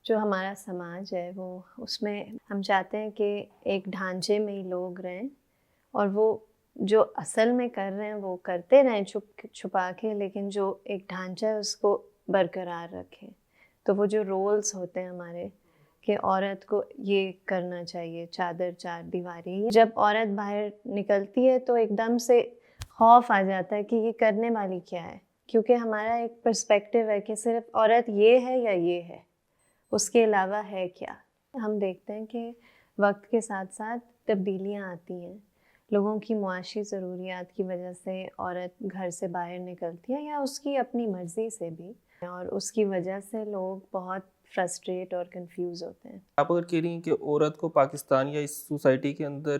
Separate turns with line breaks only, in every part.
جو ہمارا سماج ہے وہ اس میں ہم چاہتے ہیں کہ ایک ڈھانچے میں ہی لوگ رہیں اور وہ جو اصل میں کر رہے ہیں وہ کرتے رہیں چھپا کے، لیکن جو ایک ڈھانچہ ہے اس کو برقرار رکھیں. تو وہ جو رولز ہوتے ہیں ہمارے کہ عورت کو یہ کرنا چاہیے، چادر چار دیواری، جب عورت باہر نکلتی ہے تو ایک دم سے خوف آ جاتا ہے کہ یہ کرنے والی کیا ہے، کیونکہ ہمارا ایک پرسپیکٹیو ہے کہ صرف عورت یہ ہے یا یہ ہے، اس کے علاوہ ہے کیا. ہم دیکھتے ہیں کہ وقت کے ساتھ ساتھ تبدیلیاں آتی ہیں، لوگوں کی معاشی ضروریات کی وجہ سے عورت گھر سے باہر نکلتی ہے یا اس کی اپنی مرضی سے بھی، اور اس کی وجہ سے لوگ بہت فرسٹریٹ اور کنفیوز ہوتے ہیں.
آپ اگر کہہ رہی ہیں کہ عورت کو پاکستان یا اس سوسائٹی کے اندر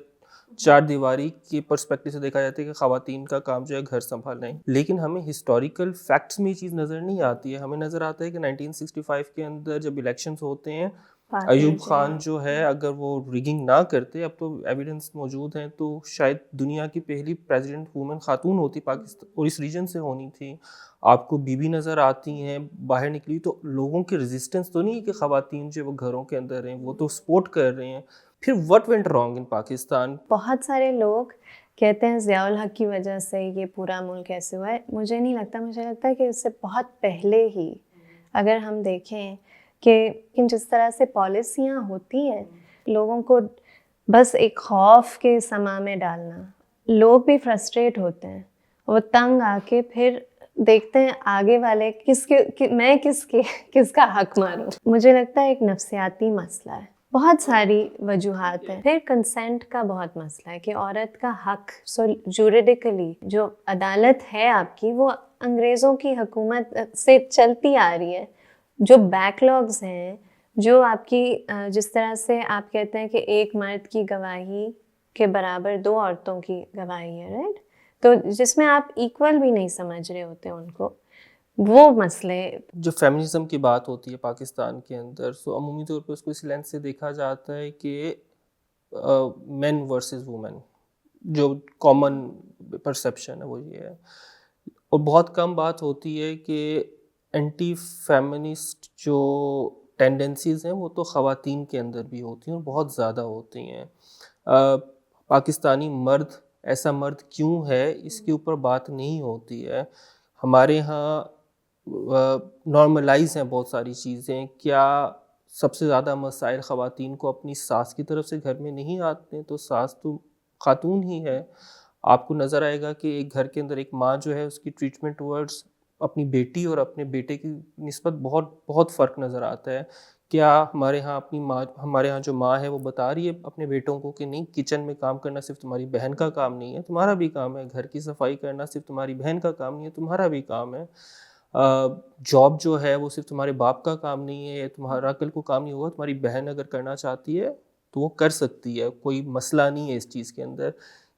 چار دیواری کی پرسپیکٹو سے دیکھا جاتا ہے کہ خواتین کا کام جو ہے گھر سنبھالنا ہے، لیکن ہمیں ہسٹوریکل فیکٹس میں یہ چیز نظر نہیں آتی ہے. ہمیں نظر آتا ہے کہ 1965 کے اندر جب الیکشنز ہوتے ہیں، ایوب خان جو ہے اگر وہ ریگنگ نہ کرتے، اب تو ایویڈنس موجود ہیں، تو شاید دنیا کی پہلی پریزیڈنٹ وومن خاتون ہوتی پاکستان، اور اس ریجن سے ہونی تھی. آپ کو بیوی نظر آتی ہیں باہر نکلی، تو لوگوں کی ریزسٹنس تو نہیں ہے کہ خواتین جو وہ گھروں کے اندر ہیں، وہ تو سپورٹ کر رہے ہیں. پھر what went wrong in Pakistan?
بہت سارے لوگ کہتے ہیں ضیاء الحق کی وجہ سے یہ پورا ملک ایسے ہوا ہے. مجھے نہیں لگتا، مجھے لگتا ہے کہ اس سے بہت پہلے ہی اگر ہم دیکھیں کہ جس طرح سے پالیسیاں ہوتی ہیں، لوگوں کو بس ایک خوف کے سما میں ڈالنا، لوگ بھی فرسٹریٹ ہوتے ہیں، وہ تنگ آ کے پھر دیکھتے ہیں آگے والے میں کس کا حق ماروں. مجھے لگتا ہے ایک نفسیاتی مسئلہ ہے، بہت ساری وجوہات ہیں. پھر کنسینٹ کا بہت مسئلہ ہے کہ عورت کا حق جوریڈیکلی جو عدالت ہے آپ کی، وہ انگریزوں کی حکومت سے چلتی آ رہی ہے. جو بیک لاگز ہیں، جو آپ کی جس طرح سے آپ کہتے ہیں کہ ایک مرد کی گواہی کے برابر دو عورتوں کی گواہی ہے، رائٹ؟ تو جس میں آپ ایکول بھی نہیں سمجھ رہے ہوتے ان کو، وہ مسئلے.
جو فیمنزم کی بات ہوتی ہے پاکستان کے اندر، سو عمومی طور پہ اس کو اس لینس سے دیکھا جاتا ہے کہ مین ورسز وومن، جو کامن پرسیپشن ہے وہ یہ ہے. اور بہت کم بات ہوتی ہے کہ اینٹی فیمنسٹ جو ٹینڈنسیز ہیں وہ تو خواتین کے اندر بھی ہوتی ہیں اور بہت زیادہ ہوتی ہیں. پاکستانی مرد ایسا مرد کیوں ہے، اس کے اوپر بات نہیں ہوتی ہے. ہمارے ہاں نارملائز ہیں بہت ساری چیزیں. کیا سب سے زیادہ مسائل خواتین کو اپنی ساس کی طرف سے گھر میں نہیں آتے؟ تو ساس تو خاتون ہی ہے. آپ کو نظر آئے گا کہ ایک گھر کے اندر ایک ماں جو ہے اس کی ٹریٹمنٹ ورڈز اپنی بیٹی اور اپنے بیٹے کی نسبت بہت بہت فرق نظر آتا ہے. کیا ہمارے ہاں جو ماں ہے وہ بتا رہی ہے اپنے بیٹوں کو کہ نہیں، کچن میں کام کرنا صرف تمہاری بہن کا کام نہیں ہے، تمہارا بھی کام ہے. گھر کی صفائی کرنا صرف تمہاری بہن کا کام نہیں ہے، تمہارا بھی کام ہے. جاب جو ہے وہ صرف تمہارے باپ کا کام نہیں ہے، تمہارا کل کو کام نہیں ہوگا. تمہاری بہن اگر کرنا چاہتی ہے تو وہ کر سکتی ہے، کوئی مسئلہ نہیں ہے اس چیز کے اندر.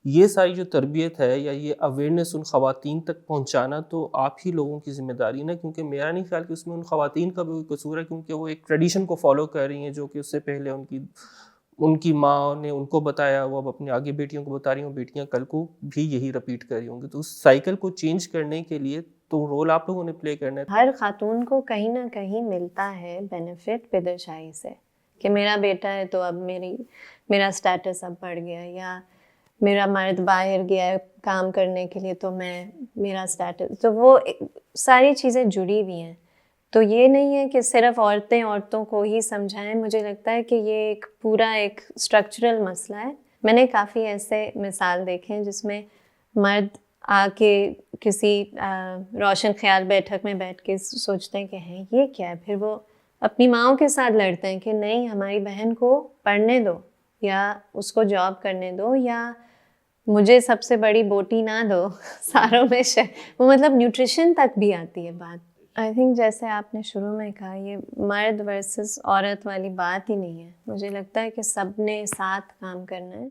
یہ ساری جو تربیت ہے یا یہ اویئرنیس ان خواتین تک پہنچانا تو آپ ہی لوگوں کی ذمہ داری ہے، کیونکہ میرا نہیں خیال کہ اس میں ان خواتین کا بھی کوئی قصور ہے، کیونکہ وہ ایک ٹریڈیشن کو فالو کر رہی ہیں جو کہ اس سے پہلے ان کی ماں نے ان کو بتایا، وہ اب اپنی آگے بیٹیوں کو بتا رہی ہوں، بیٹیاں کل کو بھی یہی رپیٹ کر رہی ہوں گی. تو اس سائیکل کو چینج کرنے کے لیے تو رول آپ لوگوں نے پلے کرنا ہے.
ہر خاتون کو کہیں نہ کہیں ملتا ہے بینیفٹ پدرشاہی سے کہ میرا بیٹا ہے تو اب میرا سٹیٹس اب بڑھ گیا، یا میرا مرد باہر گیا ہے کام کرنے کے لیے تو میرا سٹیٹس. تو وہ ساری چیزیں جڑی ہوئی ہیں. تو یہ نہیں ہے کہ صرف عورتوں کو ہی سمجھائیں. مجھے لگتا ہے کہ یہ ایک پورا ایک اسٹرکچرل مسئلہ ہے. میں نے کافی ایسے مثال دیکھے ہیں جس میں مرد آ کے کسی روشن خیال بیٹھک میں بیٹھ کے سوچتے ہیں کہ ہیں یہ کیا ہے، پھر وہ اپنی ماؤں کے ساتھ لڑتے ہیں کہ نہیں، ہماری بہن کو پڑھنے دو، یا اس کو جاب کرنے دو، یا مجھے سب سے بڑی بوٹی نہ دو ساروں میں وہ مطلب نیوٹریشن تک بھی آتی ہے بات. آئی تھنک جیسے آپ نے شروع میں کہا، یہ مرد ورسز عورت والی بات ہی نہیں ہے. مجھے لگتا ہے کہ سب نے ساتھ کام کرنا ہے.